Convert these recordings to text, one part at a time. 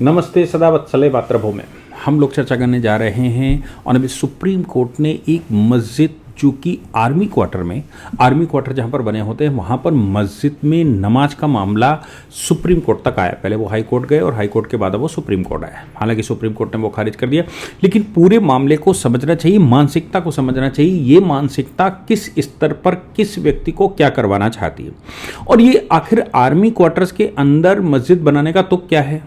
नमस्ते सदा वत्सले मातृभूमि में हम लोग चर्चा करने जा रहे हैं और अभी सुप्रीम कोर्ट ने एक मस्जिद जो कि आर्मी क्वार्टर जहां पर बने होते हैं वहां पर मस्जिद में नमाज का मामला सुप्रीम कोर्ट तक आया। पहले वो हाई कोर्ट गए और हाई कोर्ट के बाद वो सुप्रीम कोर्ट आया। हालांकि सुप्रीम कोर्ट ने वो खारिज कर दिया, लेकिन पूरे मामले को समझना चाहिए, मानसिकता को समझना चाहिए। ये मानसिकता किस स्तर पर किस व्यक्ति को क्या करवाना चाहती है, और ये आखिर आर्मी क्वार्टर्स के अंदर मस्जिद बनाने का तुक क्या है?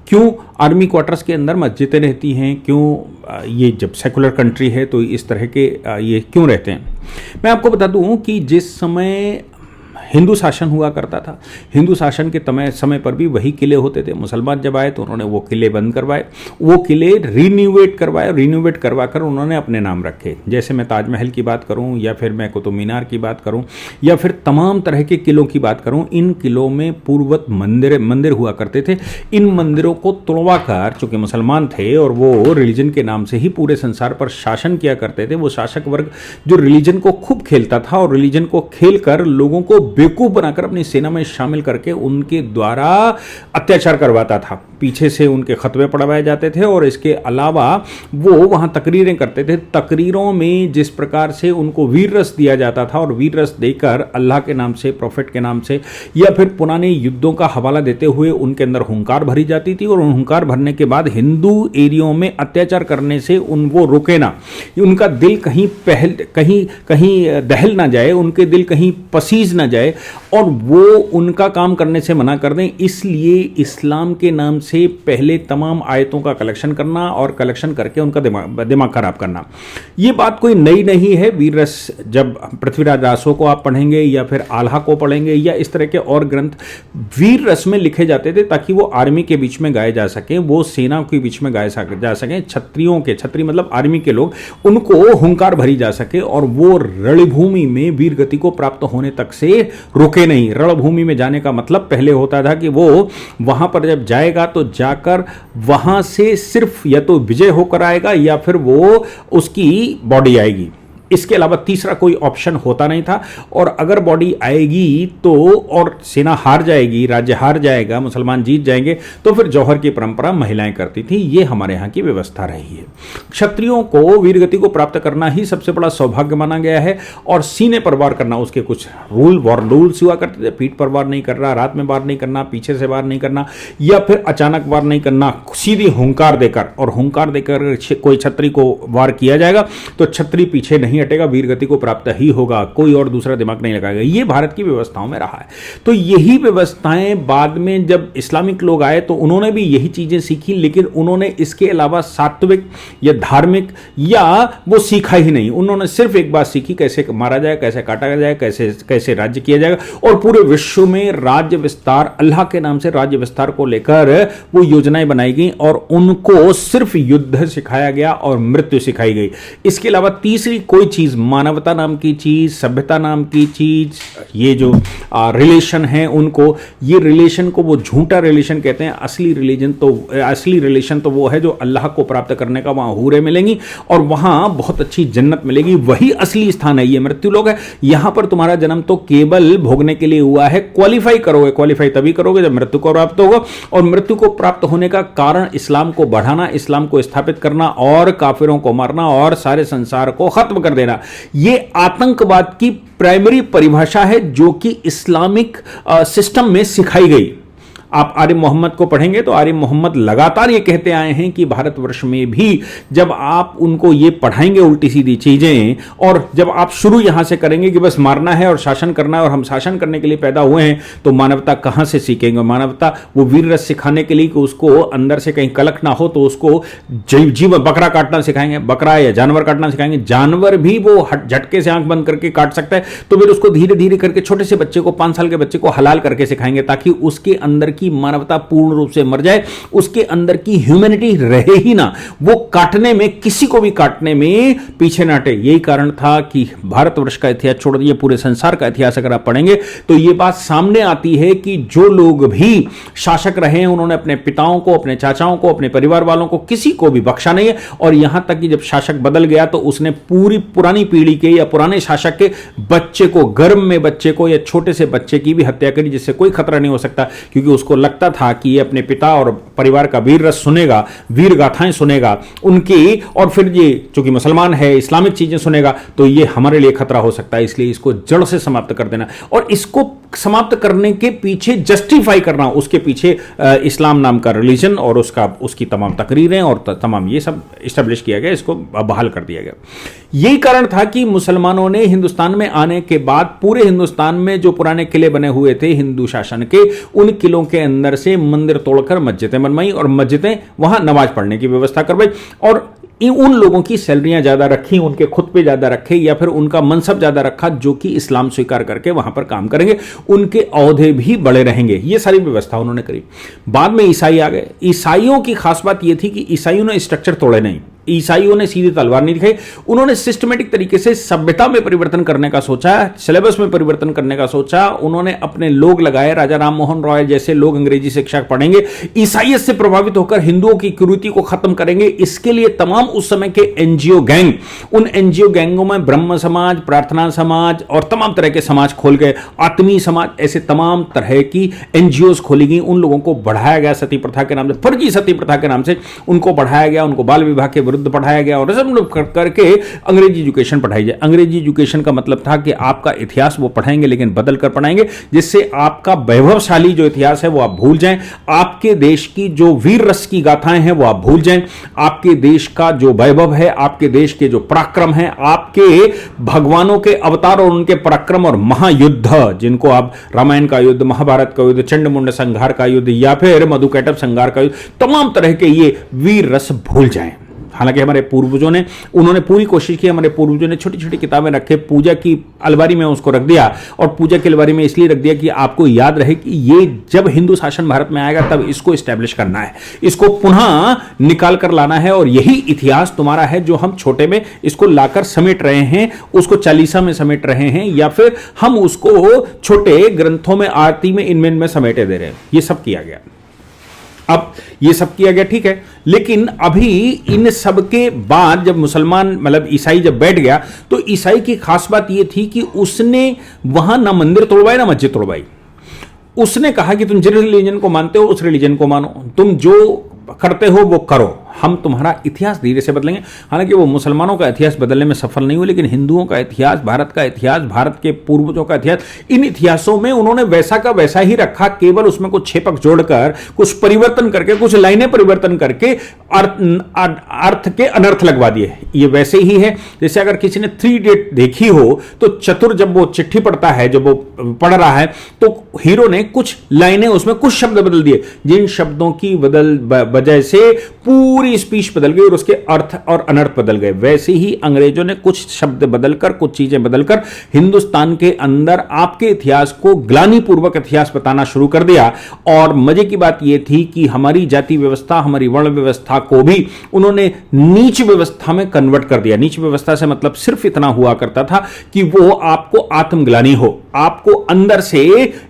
क्यों आर्मी क्वार्टर्स के अंदर मस्जिदें रहती हैं? क्यों ये जब सेकुलर कंट्री है तो इस तरह के ये क्यों रहते हैं? मैं आपको बता दूं कि जिस समय हिंदू शासन हुआ करता था, हिंदू शासन के समय पर भी वही किले होते थे। मुसलमान जब आए तो उन्होंने वो किले बंद करवाए, वो किले रिन्यूवेट करवाकर उन्होंने अपने नाम रखे। जैसे मैं ताजमहल की बात करूं, या फिर मैं कुतुब मीनार की बात करूं, या फिर तमाम तरह के किलों की बात करूं, इन किलों में पूर्ववत मंदिर हुआ करते थे। इन मंदिरों को तोड़वाकर, चूंकि मुसलमान थे और वो रिलीजन के नाम से ही पूरे संसार पर शासन किया करते थे, वो शासक वर्ग जो रिलीजन को खूब खेलता था और रिलीजन को खेलकर लोगों को बेवकूफ बनाकर अपनी सेना में शामिल करके उनके द्वारा अत्याचार करवाता था। पीछे से उनके खतवे पढ़वाए जाते थे और इसके अलावा वो वहां तकरीरें करते थे। तकरीरों में जिस प्रकार से उनको वीर रस दिया जाता था, और वीर रस देकर अल्लाह के नाम से, प्रॉफिट के नाम से, या फिर पुराने युद्धों का हवाला देते हुए उनके अंदर हुंकार भरी जाती थी। और हुंकार भरने के बाद हिंदू एरियो में अत्याचार करने से वो रुके ना, उनका दिल कहीं दहल ना जाए, उनके दिल कहीं पसीज ना जाए और वो उनका काम करने से मना कर दें। इसलिए इस्लाम के नाम से पहले तमाम आयतों का कलेक्शन करना और कलेक्शन करके उनका दिमाग खराब करना, ये बात कोई नई नहीं है। वीर रस जब पृथ्वीराज रासो को आप पढ़ेंगे या फिर आल्हा को पढ़ेंगे या इस तरह के और ग्रंथ वीर रस में लिखे जाते थे ताकि वो आर्मी के बीच में गाए जा सके, वो सेना के बीच में गाए जा सके, छत्री मतलब आर्मी के लोग, उनको हुंकार भरी जा सके और वो रणभूमि में वीर गति को प्राप्त होने तक से रुके नहीं। रणभूमि में जाने का मतलब पहले होता था कि वो वहां पर जब जाएगा तो जाकर वहां से सिर्फ या तो विजय होकर आएगा या फिर वो उसकी बॉडी आएगी। इसके अलावा तीसरा कोई ऑप्शन होता नहीं था। और अगर बॉडी आएगी तो और सेना हार जाएगी, राज्य हार जाएगा, मुसलमान जीत जाएंगे, तो फिर जौहर की परंपरा महिलाएं करती थी। ये हमारे यहाँ की व्यवस्था रही है। क्षत्रियों को वीरगति को प्राप्त करना ही सबसे बड़ा सौभाग्य माना गया है। और सीने पर वार करना, उसके कुछ रूल्स हुआ करते थे। पीठ पर वार नहीं करना, रात में वार नहीं करना, पीछे से वार नहीं करना, या फिर अचानक वार नहीं करना, सीधी हुंकार देकर, और हुंकार देकर कोई छत्री को वार किया जाएगा तो छत्री पीछे नहीं हटेगा, वीरगति को प्राप्त ही होगा, कोई और दूसरा दिमाग नहीं लगाएगा। ये भारत की व्यवस्थाओं में रहा है। तो यही व्यवस्थाएं बाद में जब इस्लामिक लोग आए तो उन्होंने भी यही चीजें सीखी, लेकिन उन्होंने इसके अलावा सात्विक या धार्मिक या वो सीखा ही नहीं। उन्होंने सिर्फ एक बात सीखी, कैसे मारा जाए, कैसे काटा जाए, कैसे राज्य किया जाएगा। और पूरे विश्व में राज्य विस्तार, अल्लाह के नाम से राज्य विस्तार को लेकर वो योजनाएं बनाई गई और उनको सिर्फ युद्ध सिखाया गया और मृत्यु सिखाई गई। इसके अलावा तीसरी कोई चीज, मानवता नाम की चीज, सभ्यता नाम की चीज, ये जो रिलेशन है उनको, ये रिलेशन को वो झूठा रिलेशन कहते हैं। असली रिलेशन तो वो है जो अल्लाह को प्राप्त करने का, वहां हूरें मिलेंगी और वहां बहुत अच्छी जन्नत मिलेगी, वही असली स्थान है। ये मृत्यु लोग है, यहां पर तुम्हारा जन्म तो केवल भोगने के लिए हुआ है। क्वालिफाई तभी करोगे जब मृत्यु को प्राप्त होगा। और मृत्यु को प्राप्त होने का कारण इस्लाम को बढ़ाना, इस्लाम को स्थापित करना और काफिरों को मारना और सारे संसार को खत्म कर देना, ये आतंकवाद की प्राइमरी परिभाषा है जो कि इस्लामिक सिस्टम में सिखाई गई। आप आरिफ मोहम्मद को पढ़ेंगे तो आरिफ मोहम्मद लगातार ये कहते आए हैं कि भारतवर्ष में भी जब आप उनको ये पढ़ाएंगे उल्टी सीधी चीजें, और जब आप शुरू यहां से करेंगे कि बस मारना है और शासन करना है और हम शासन करने के लिए पैदा हुए हैं, तो मानवता कहां से सीखेंगे? मानवता वो वीर रस सिखाने के लिए कि उसको अंदर से कहीं कलक ना हो तो उसको जीव बकरा काटना सिखाएंगे, बकरा या जानवर काटना सिखाएंगे। जानवर भी वो झटके से आंख बंद करके काट सकता है, तो फिर उसको धीरे धीरे करके छोटे से बच्चे को, 5 साल के बच्चे को हलाल करके सिखाएंगे ताकि उसके अंदर की मानवता पूर्ण रूप से मर जाए, उसके अंदर की ह्यूमैनिटी रहे ही ना, वो काटने में, किसी को भी काटने में पीछे ना हटे। यही कारण था कि भारतवर्ष का इतिहास छोड़ दिए, पूरे संसार का इतिहास अगर आप पढ़ेंगे तो ये बात सामने आती है कि जो लोग भी शासक रहे हैं उन्होंने अपने पिताओं को, अपने चाचाओं को, अपने परिवार वालों को, किसी को भी बख्शा नहीं है। और यहां तक कि जब शासक बदल गया तो उसने पूरी पुरानी पीढ़ी के या पुराने शासक के बच्चे को, गर्भ में बच्चे को या छोटे से बच्चे की भी हत्या करी, जिससे कोई खतरा नहीं हो सकता, क्योंकि उसको उसको लगता था कि ये अपने पिता और परिवार का वीर रस सुनेगा, वीर गाथाएं सुनेगा उनकी, और फिर ये चूंकि मुसलमान है इस्लामिक चीजें सुनेगा, तो ये हमारे लिए खतरा हो सकता है, इसलिए इसको जड़ से समाप्त कर देना। और इसको समाप्त करने के पीछे जस्टिफाई करना, उसके पीछे इस्लाम नाम का रिलीजन और उसकी तमाम तकरीरें और तमाम ये सब इस्टेब्लिश किया गया, इसको बहाल कर दिया गया। यही कारण था कि मुसलमानों ने हिंदुस्तान में आने के बाद पूरे हिंदुस्तान में जो पुराने किले बने हुए थे हिंदू शासन के, उन किलों के अंदर से मंदिर तोड़कर मस्जिदें बनवाई और मस्जिदें वहां नमाज पढ़ने की व्यवस्था करवाई, और उन लोगों की सैलरियां ज्यादा रखी, उनके खुद पे ज्यादा रखे या फिर उनका मनसब ज्यादा रखा जो कि इस्लाम स्वीकार करके वहां पर काम करेंगे, उनके औहदे भी बड़े रहेंगे। ये सारी व्यवस्था उन्होंने करी। बाद में ईसाई आ गए। ईसाइयों की खास बात यह थी कि ईसाइयों ने स्ट्रक्चर तोड़े नहीं, ईसाइयों ने सीधी तलवार नहीं दिखाई, उन्होंने सिस्टमेटिक तरीके से सभ्यता में परिवर्तन करने का सोचा, सिलेबस में परिवर्तन करने का सोचा। उन्होंने अपने लोग लगाए, राजा राम मोहन रॉय जैसे लोग अंग्रेजी शिक्षा पढ़ेंगे, ईसाइयत से प्रभावित होकर हिंदुओं की कुरीति को खत्म करेंगे। इसके लिए तमाम उस समय के एनजीओ गैंग, उन एनजीओ गैंगों में ब्रह्म समाज, प्रार्थना समाज और तमाम तरह के समाज खोल गए, आत्मीय समाज, ऐसे तमाम तरह की एनजीओज खोली गई। उन लोगों को बढ़ाया गया सती प्रथा के नाम से, फर्जी सती प्रथा के नाम से उनको बढ़ाया गया, उनको बाल विवाह के विरुद्ध पढ़ाया गया और सब करके अंग्रेजी एजुकेशन पढ़ाई जाए। अंग्रेजी एजुकेशन का मतलब था कि आपका इतिहास वो पढ़ाएंगे लेकिन बदल कर पढ़ाएंगे, जिससे आपका वैभवशाली जो इतिहास है वो आप भूल जाएं, आपके देश की जो वीर रस की गाथाएं हैं वो आप भूल जाएं, आपके देश का जो वैभव है, आपके देश के जो पराक्रम है, आपके भगवानों के अवतार और उनके पराक्रम और महायुद्ध, जिनको आप रामायण का युद्ध, महाभारत का युद्ध, चंडमुंड संहार का युद्ध या फिर मधुकैटभ संहार का युद्ध, तमाम तरह के ये वीर रस भूल जाएं। हालांकि हमारे पूर्वजों ने, उन्होंने पूरी कोशिश की, हमारे पूर्वजों ने छोटी छोटी किताबें रखे, पूजा की अलमारी में उसको रख दिया, और पूजा की अलमारी में इसलिए रख दिया कि आपको याद रहे कि ये जब हिंदू शासन भारत में आएगा तब इसको एस्टैब्लिश करना है, इसको पुनः निकाल कर लाना है, और यही इतिहास तुम्हारा है जो हम छोटे में इसको लाकर समेट रहे हैं, उसको चालीसा में समेट रहे हैं, या फिर हम उसको छोटे ग्रंथों में, आरती में, इनमें समेटे दे रहे हैं। ये सब किया गया। अब ये सब किया गया, ठीक है, लेकिन अभी इन सब के बाद जब मुसलमान, मतलब ईसाई जब बैठ गया, तो ईसाई की खास बात यह थी कि उसने वहां ना मंदिर तोड़वाए ना मस्जिद तोड़वाई। उसने कहा कि तुम जिस रिलीजन को मानते हो उस रिलीजन को मानो, तुम जो करते हो वो करो, हम तुम्हारा इतिहास धीरे से बदलेंगे। हालांकि वो मुसलमानों का इतिहास बदलने में सफल नहीं हुए, लेकिन हिंदुओं का इतिहास, भारत का इतिहास, भारत के पूर्वजों का इतिहास, इन इतिहासों में उन्होंने वैसा का वैसा ही रखा, केवल उसमें कुछ छेपक जोड़कर, कुछ परिवर्तन करके, कुछ लाइनें परिवर्तन करके अर्थ के अनर्थ लगवा दिए। ये वैसे ही है जैसे अगर किसी ने 3 इडियट देखी हो तो चतुर जब वो चिट्ठी पढ़ता है, जब वो पढ़ रहा है, तो हीरो ने कुछ लाइनें, उसमें कुछ शब्द बदल दिए, जिन शब्दों की वजह से पूरी स्पीच बदल गई और उसके अर्थ और अनर्थ बदल गए। वैसे ही अंग्रेजों ने कुछ शब्द बदलकर, कुछ चीजें बदलकर हिंदुस्तान के अंदर आपके इतिहास को ग्लानिपूर्वक इतिहास बताना शुरू कर दिया। और मजे की बात यह थी कि हमारी जाति व्यवस्था, हमारी वर्ण व्यवस्था को भी उन्होंने नीच व्यवस्था में कन्वर्ट कर दिया। नीच व्यवस्था से मतलब सिर्फ इतना हुआ करता था कि वो आपको आत्मग्लानि हो, आपको अंदर से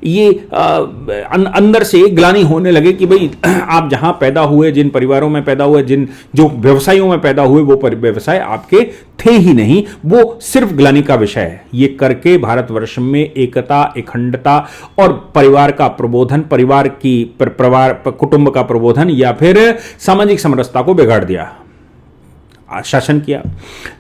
ये अंदर से ग्लानि होने लगे कि भाई आप जहां पैदा हुए, जिन परिवारों में पैदा हुए, जिन जो व्यवसायों में पैदा हुए, वो व्यवसाय आपके थे ही नहीं, वो सिर्फ ग्लानि का विषय है। ये करके भारतवर्ष में एकता, अखंडता और परिवार का प्रबोधन, परिवार की कुटुंब का प्रबोधन या फिर सामाजिक समरसता को बिगाड़ दिया, शासन किया।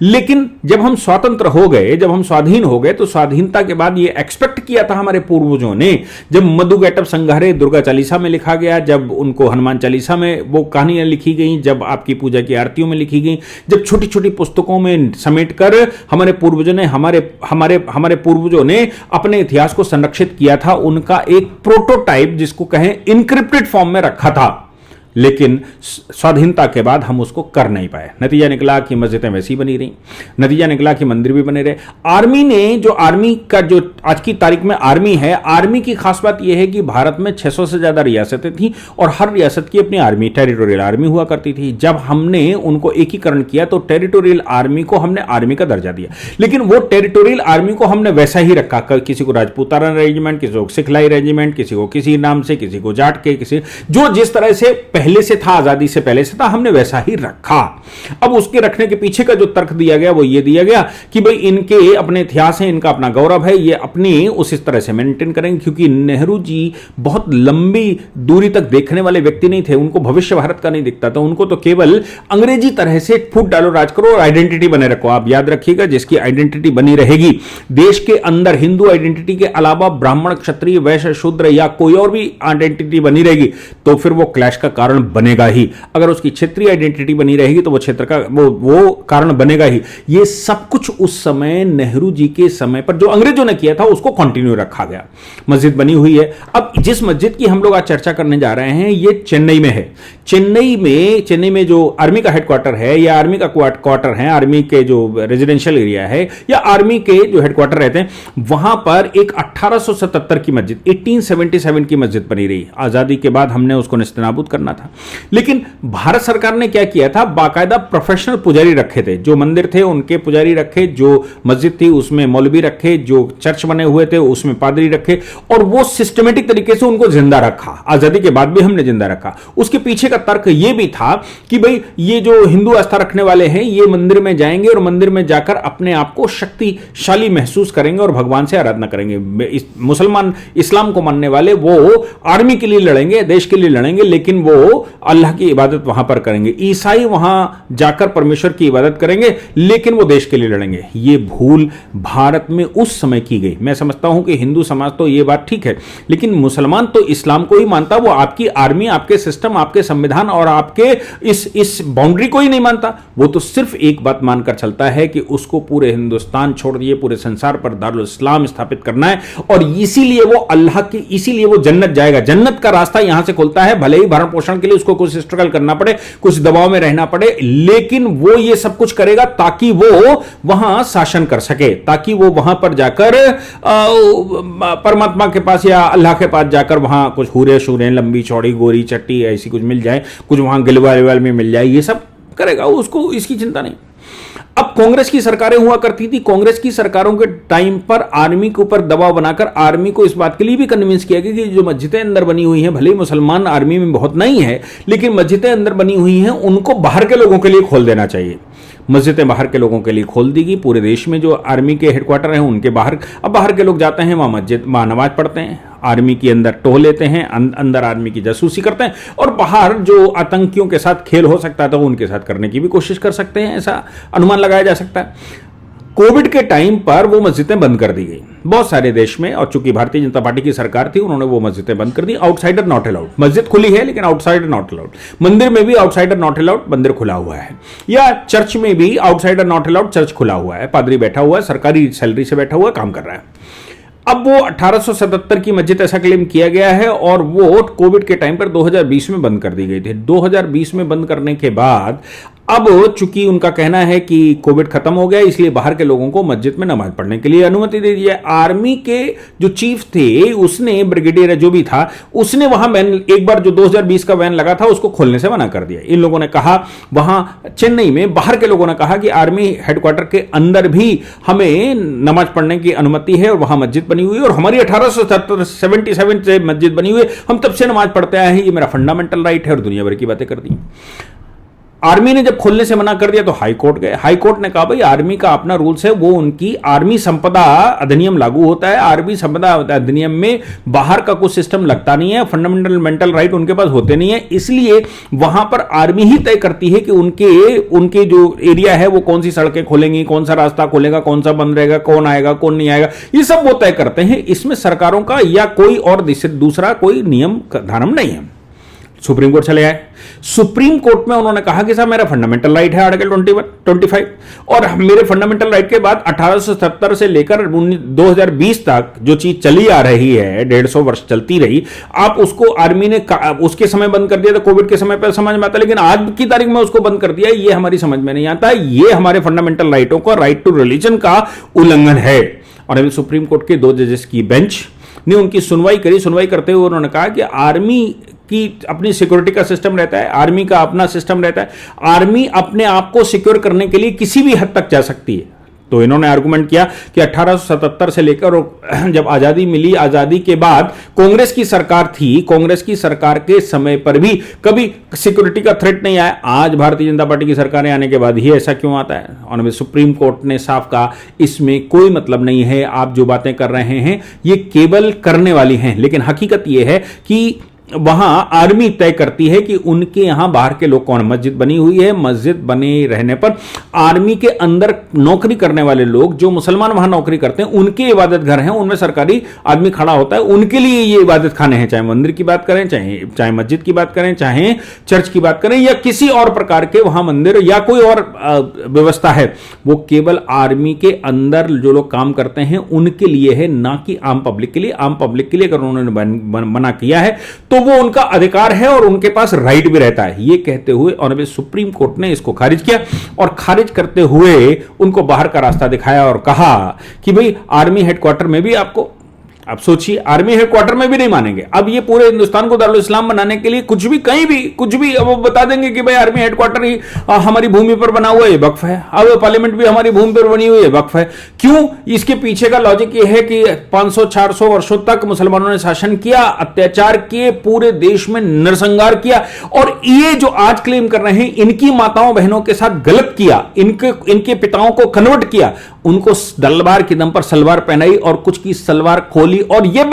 लेकिन जब हम स्वतंत्र हो गए, जब हम स्वाधीन हो गए, तो स्वाधीनता के बाद ये एक्सपेक्ट किया था हमारे पूर्वजों ने, जब मधुकैटभ संहारे दुर्गा चालीसा में लिखा गया, जब उनको हनुमान चालीसा में वो कहानियां लिखी गई, जब आपकी पूजा की आरतियों में लिखी गई, जब छोटी छोटी पुस्तकों में समेटकर हमारे पूर्वजों ने हमारे पूर्वजों ने अपने इतिहास को संरक्षित किया था, उनका एक प्रोटोटाइप जिसको कहें इनक्रिप्टेड फॉर्म में रखा था। लेकिन स्वाधीनता के बाद हम उसको कर नहीं पाए। नतीजा निकला कि मस्जिदें वैसी बनी रही, नतीजा निकला कि मंदिर भी बने रहे। आर्मी ने, जो आर्मी का जो आज की तारीख में आर्मी है, आर्मी की खास बात यह है कि भारत में 600 से ज्यादा रियासतें थी और हर रियासत की अपनी आर्मी, टेरिटोरियल आर्मी हुआ करती थी। जब हमने उनको एकीकरण किया तो टेरिटोरियल आर्मी को हमने आर्मी का दर्जा दिया, लेकिन वो टेरिटोरियल आर्मी को हमने वैसा ही रखा, किसी को राजपूताना रेजिमेंट, किसी को सिखलाई रेजिमेंट, किसी को किसी नाम से, किसी को जाट के, किसी जो जिस तरह से पहले से था, आजादी से पहले से था, हमने वैसा ही रखा। अब उसके रखने के पीछे का जो तर्क दिया गया वो ये दिया गया कि भाई इनके अपने इतिहास है, इनका अपना गौरव है, ये अपनी उस इस तरह से मेंटेन करेंगे, क्योंकि नेहरू जी बहुत लंबी दूरी तक देखने वाले व्यक्ति नहीं थे, उनको भविष्य भारत का नहीं दिखता था, उनको तो केवल अंग्रेजी तरह से फूट डालो, राज करो और आइडेंटिटी बने रखो। आप याद रखिएगा, जिसकी आइडेंटिटी बनी रहेगी देश के अंदर, हिंदू आइडेंटिटी के अलावा ब्राह्मण, क्षत्रिय, वैश्य, शूद्र या कोई और भी आइडेंटिटी बनी रहेगी तो फिर वो क्लैश का कारण बनेगा ही। अगर उसकी क्षेत्रीय आइडेंटिटी बनी रहेगी तो वो क्षेत्र का वो कारण बनेगा ही। ये सब कुछ उस समय नेहरू जी के समय पर जो अंग्रेजों ने किया था उसको कंटिन्यू रखा गया। मस्जिद बनी हुई है। अब जिस मस्जिद की हम लोग आज चर्चा करने जा रहे हैं ये चेन्नई में है। चेन्नई में जो आर्मी का हेडक्वार्टर है या आर्मी का क्वार्टर है, आर्मी के जो रेजिडेंशियल एरिया है या आर्मी के जो हेडक्वार्टर रहते हैं, वहां पर एक 1877 की मस्जिद, 1877 की मस्जिद बनी रही। आजादी के बाद हमने उसको नेस्तनाबूद करना था, लेकिन भारत सरकार ने क्या किया था, बाकायदा प्रोफेशनल पुजारी रखे थे। जो मंदिर थे उनके पुजारी रखे, जो मस्जिद थी उसमें मौलवी रखे, जो चर्च बने हुए थे उसमें पादरी रखे, और वो सिस्टमेटिक तरीके से उनको जिंदा रखा। आजादी के बाद भी हमने जिंदा रखा। उसके पीछे का तर्क यह भी था कि भाई ये जो हिंदू आस्था रखने वाले हैं ये मंदिर में जाएंगे और मंदिर में जाकर अपने आप को शक्तिशाली महसूस करेंगे और भगवान से आराधना करेंगे। मुसलमान इस्लाम को मानने वाले वो आर्मी के लिए लड़ेंगे, देश के लिए लड़ेंगे, लेकिन वो अल्लाह की इबादत वहां पर करेंगे। ईसाई वहां जाकर परमेश्वर की इबादत करेंगे, लेकिन वो देश के लिए लड़ेंगे। ये भूल भारत में उस समय की गई। मैं समझता हूं कि हिंदू समाज तो ये बात ठीक है, लेकिन मुसलमान तो इस्लाम को ही मानता, वो आपकी आर्मी, आपके सिस्टम, आपके संविधान और आपके इस बाउंड्री को ही नहीं मानता। वो तो सिर्फ एक बात मानकर चलता है कि उसको पूरे हिंदुस्तान छोड़ दिए, पूरे संसार पर दारुल इस्लाम स्थापित करना है, और इसीलिए वो अल्लाह की, इसीलिए वो जन्नत जाएगा। जन्नत का रास्ता यहां से खुलता है, भले ही भरण पोषण के लिए उसको कुछ स्ट्रगल करना पड़े, कुछ दबाव में रहना पड़े, लेकिन वो ये सब कुछ करेगा ताकि वो वहां शासन कर सके, ताकि वो वहां पर जाकर परमात्मा के पास या अल्लाह के पास जाकर वहां कुछ हूरे शूरे, लंबी चौड़ी गोरी चट्टी ऐसी कुछ मिल जाए, कुछ वहां गिलवा विलवाल में मिल जाए, ये सब करेगा, उसको इसकी चिंता नहीं। अब कांग्रेस की सरकारें हुआ करती थी, कांग्रेस की सरकारों के टाइम पर आर्मी के ऊपर दबाव बनाकर आर्मी को इस बात के लिए भी कन्विंस किया गया कि जो मस्जिदें अंदर बनी हुई हैं, भले ही मुसलमान आर्मी में बहुत नहीं है, लेकिन मस्जिदें अंदर बनी हुई हैं उनको बाहर के लोगों के लिए खोल देना चाहिए। मस्जिदें बाहर के लोगों के लिए खोल दी गई। पूरे देश में जो आर्मी के हेडक्वार्टर हैं उनके बाहर, अब बाहर के लोग जाते हैं वहां मस्जिद, वहां नमाज पढ़ते हैं, आर्मी के अंदर टोह लेते हैं, अंदर आर्मी की जासूसी करते हैं, और बाहर जो आतंकियों के साथ खेल हो सकता था उनके साथ करने की भी कोशिश कर सकते हैं, ऐसा अनुमान लगाया जा सकता है। कोविड के टाइम पर वो मस्जिदें बंद कर दी गई बहुत सारे देश में, और चूंकि भारतीय जनता पार्टी की सरकार थी उन्होंने वो मस्जिदें बंद कर दी। आउटसाइडर नॉट अलाउड, मस्जिद खुली है लेकिन आउटसाइडर नॉट अलाउड। मंदिर में भी आउटसाइडर नॉट अलाउड, मंदिर खुला हुआ है। या चर्च में भी आउटसाइडर नॉट अलाउड, चर्च खुला हुआ है, पादरी बैठा हुआ है, सरकारी सैलरी से बैठा हुआ काम कर रहा है। अब वो 1877 की मस्जिद ऐसा क्लेम किया गया है, और वो कोविड के टाइम पर 2020 में बंद कर दी गई थी। 2020 में बंद करने के बाद अब चूंकि उनका कहना है कि कोविड खत्म हो गया, इसलिए बाहर के लोगों को मस्जिद में नमाज पढ़ने के लिए अनुमति दे दी है। आर्मी के जो चीफ थे उसने, ब्रिगेडियर जो भी था, उसने वहां बैन, एक बार जो 2020 का बैन लगा था उसको खोलने से मना कर दिया। इन लोगों ने कहा, वहां चेन्नई में बाहर के लोगों ने कहा कि आर्मी हेडक्वार्टर के अंदर भी हमें नमाज पढ़ने की अनुमति है, और वहां मस्जिद बनी हुई है, और हमारी 1877 से मस्जिद बनी हुई है, हम तब से नमाज पढ़ते आए हैं, ये मेरा फंडामेंटल राइट है, और दुनिया भर की बातें कर दी। आर्मी ने जब खोलने से मना कर दिया तो हाई कोर्ट गए। हाई कोर्ट ने कहा भाई आर्मी का अपना रूल्स है, वो उनकी आर्मी संपदा अधिनियम लागू होता है, आर्मी संपदा अधिनियम में बाहर का कुछ सिस्टम लगता नहीं है, फंडामेंटल राइट उनके पास होते नहीं है, इसलिए वहां पर आर्मी ही तय करती है कि उनके जो एरिया है वो कौन सी सड़कें खोलेंगी, कौन सा रास्ता खोलेगा, कौन सा बंद रहेगा, कौन आएगा कौन नहीं आएगा, ये सब वो तय करते हैं। इसमें सरकारों का या कोई और दूसरा कोई नियम धारम नहीं है। सुप्रीम कोर्ट चले आए। सुप्रीम कोर्ट में उन्होंने कहा कि साहब मेरा फंडामेंटल राइट है आर्टिकल 25, और मेरे फंडामेंटल राइट के बाद 1870 से लेकर 2020 तक जो चीज चली आ रही है, 150 वर्ष चलती रही, आप उसको आर्मी ने उसके समय बंद कर दिया था, कोविड के समय पर समझ में आता, लेकिन आज की तारीख में उसको बंद कर दिया, ये हमारी समझ में नहीं आता, ये हमारे फंडामेंटल राइटों का, राइट टू रिलीजन का उल्लंघन है। और अभी सुप्रीम कोर्ट के 2 जजेस की बेंच ने उनकी सुनवाई करी। सुनवाई करते हुए उन्होंने कहा कि आर्मी की अपनी सिक्योरिटी का सिस्टम रहता है, आर्मी का अपना सिस्टम रहता है, आर्मी अपने आप को सिक्योर करने के लिए किसी भी हद तक जा सकती है, तो इन्होंने आर्गुमेंट किया कि 1877 से लेकर जब आजादी मिली, आजादी के बाद कांग्रेस की सरकार थी, कांग्रेस की सरकार के समय पर भी कभी सिक्योरिटी का थ्रेट नहीं आया। आज भारतीय जनता पार्टी की सरकारें आने के बाद ही ऐसा क्यों आता है? और सुप्रीम कोर्ट ने साफ कहा इसमें कोई मतलब नहीं है, आप जो बातें कर रहे हैं ये केवल करने वाली हैं। लेकिन हकीकत यह है कि वहां आर्मी तय करती है कि उनके यहां बाहर के लोग कौन। मस्जिद बनी हुई है, मस्जिद बने रहने पर आर्मी के अंदर नौकरी करने वाले लोग जो मुसलमान वहां नौकरी करते हैं, उनके इबादत घर हैं, उनमें सरकारी आदमी खड़ा होता है, उनके लिए ये इबादत खाने हैं। चाहे मंदिर की बात करें, चाहे मस्जिद की बात करें, चाहे चर्च की बात करें, या किसी और प्रकार के वहां मंदिर या कोई और व्यवस्था है, वो केवल आर्मी के अंदर जो लोग काम करते हैं उनके लिए है, ना कि आम पब्लिक के लिए। आम पब्लिक के लिए अगर उन्होंने मना किया है तो वो उनका अधिकार है और उनके पास राइट भी रहता है। ये कहते हुए ऑनरेबल सुप्रीम कोर्ट ने इसको खारिज किया और खारिज करते हुए उनको बाहर का रास्ता दिखाया और कहा कि भाई आर्मी हेडक्वार्टर में भी आपको, अब सोचिए, आर्मी हेडक्वार्टर में भी नहीं मानेंगे। अब ये पूरे हिंदुस्तान को दारुल इस्लाम बनाने के लिए कुछ भी, कहीं भी कुछ भी, अब वो बता देंगे कि भाई आर्मी हेडक्वार्टर ही हमारी भूमि पर बना हुआ है, वक्फ है। अब पार्लियामेंट भी हमारी भूमि पर बनी हुई है, वक्फ है। क्यों? इसके पीछे का लॉजिक ये है कि 500-400 वर्षों तक मुसलमानों ने शासन किया, अत्याचार किए, पूरे देश में नरसंहार किया, और ये जो आज क्लेम कर रहे हैं इनकी माताओं बहनों के साथ गलत किया, इनके पिताओं को कन्वर्ट किया, उनको तलवार के दम पर सलवार पहनाई और कुछ की सलवार खोली, और ये